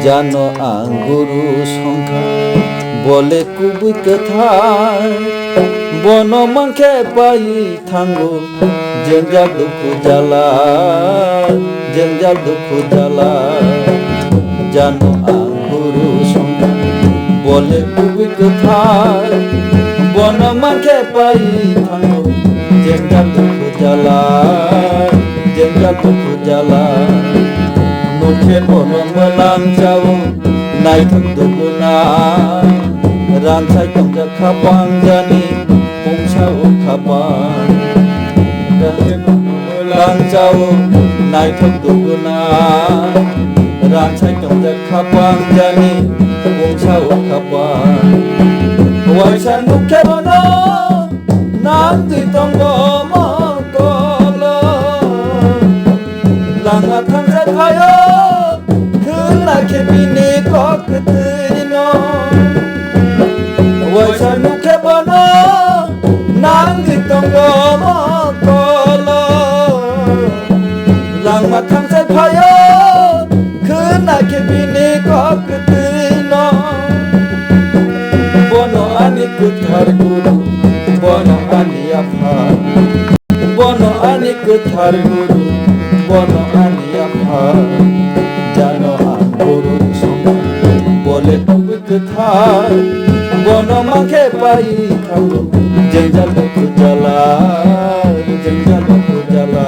জানো আঙ্গুরু সংখ্যা বলে কুবুই কোথায় বন মাংখে পাই থাঙ্গো জঞ্জাল দুঃখ জ্বালা জঞ্জাল দুঃখ জ্বালা জানো আঙ্গুরু সংখ্যা বলে কুবুই কোথায় বন মাংখে পাই থাঙ্গো জঞ্জাল দুঃখ জ্বালা জঞ্জাল দুঃখ জ্বালা মুখে বনমলাম যাও নাইথক দুগুনা রানসাই তমজা খাপাং জানি পংসাও খাপাং মুখে বনমলাম যাও নাইথক দুগুনা রানসাই তমজা খাপাং জানি পংসাও খাপাং ওয়াইসান মুখে বন নাম তুই তঙ্গ মকল লাঙা থাংসাই খায় Kebini kok ketino Wajah nuke bono Nang ditonggo mokolo Lang matang say payo Kena kebini kok ketino Bono ani kuthar guru Bono ani apa Bono ani kuthar guru Bono ani apa Jano আঙ্গুরু সংখ্যা বলে কুবুই কোথায় বন মাংখে পাই থাঙ্গো জঞ্জাল দুঃখ জ্বালা জঞ্জাল দুঃখ জ্বালা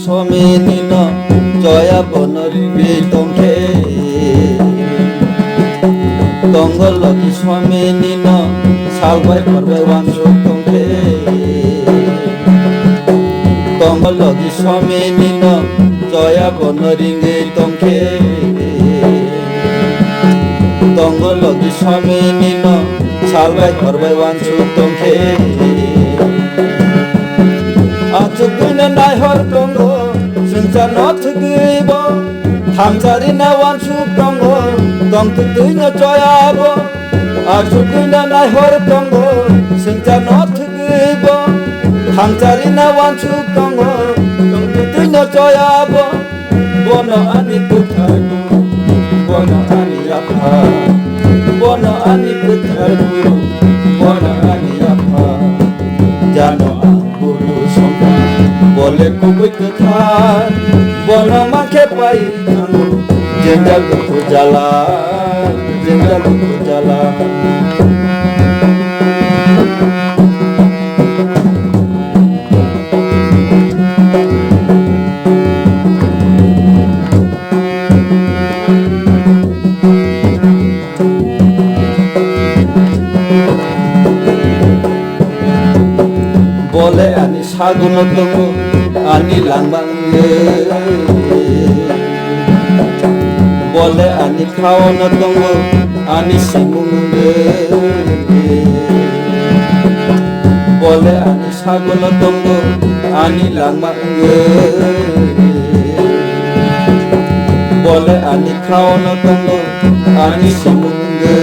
সমিনিন জয়া বনরি বিতংখে তঙ্গল লগি সমিনিন সালবাই করবাই ওয়ানসু তংখে তঙ্গল লগি সমিনিন জয়া বনরি তংখে তঙ্গল লগি সমিনিন সালবাই করবাই ওয়ানসু তংখে Achuk duina nai hor tongo Sungsa not gibo Thamsari na wan suk tongo Tong tu duina choyabo Achuk duina nai hor tongo Sungsa not gibo Thamsari na wan suk tongo Tong tu duina choyabo Bono ani kuthar guru Bono ani apa Bono ani kuthar guru Bono ani apa Jano বলে কুবুই কোথায় বন মাংখে পাই থাঙ্গো জঞ্জাল দুঃখ জ্বালা জঞ্জাল দুঃখ জ্বালা বলে আনি সাগুন তঙ্গ আনি লাংবাঙ্গে বলে আনি খাওয়ানো তঙ্গ আনি সিমুঙ্গে বলে আনি সাগুন তঙ্গ আনি লাংবাঙ্গে বলে আনি খাওয়ানো তঙ্গ আনি সিমুঙ্গে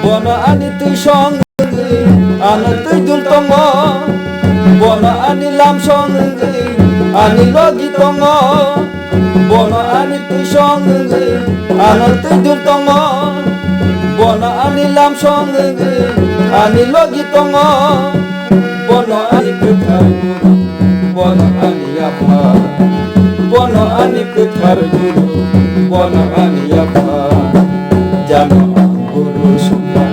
বন আনি তুই সঙ্গ Ana tujdul tongo Bono ani lam songi Ani logi tongo Bono ani tuy songi Ana tujdul tongo Bono ani lam songi Ani logi tongo Bono ani kuthar guru Bono ani apa Bono ani kuthar guru Bono ani apa Jano aঙ্গুরু সংখ্যা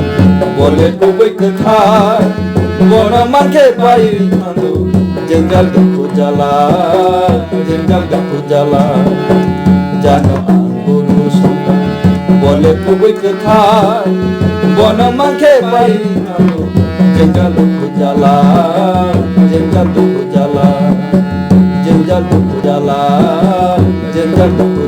বলে কুবুই কোথায় বন মাংখে পাই থাঙ্গো জঞ্জাল দুঃখ জ্বালা জঞ্জাল দুঃখ জ্বালা জানো আঙ্গুরু সংখ্যা বলে কুবুই কোথায় বন মাংখে পাই থাঙ্গো জঞ্জাল দুঃখ জ্বালা জঞ্জাল দুঃখ জ্বালা জঞ্জাল দুঃখ জ্বালা জঞ্জাল দুঃখ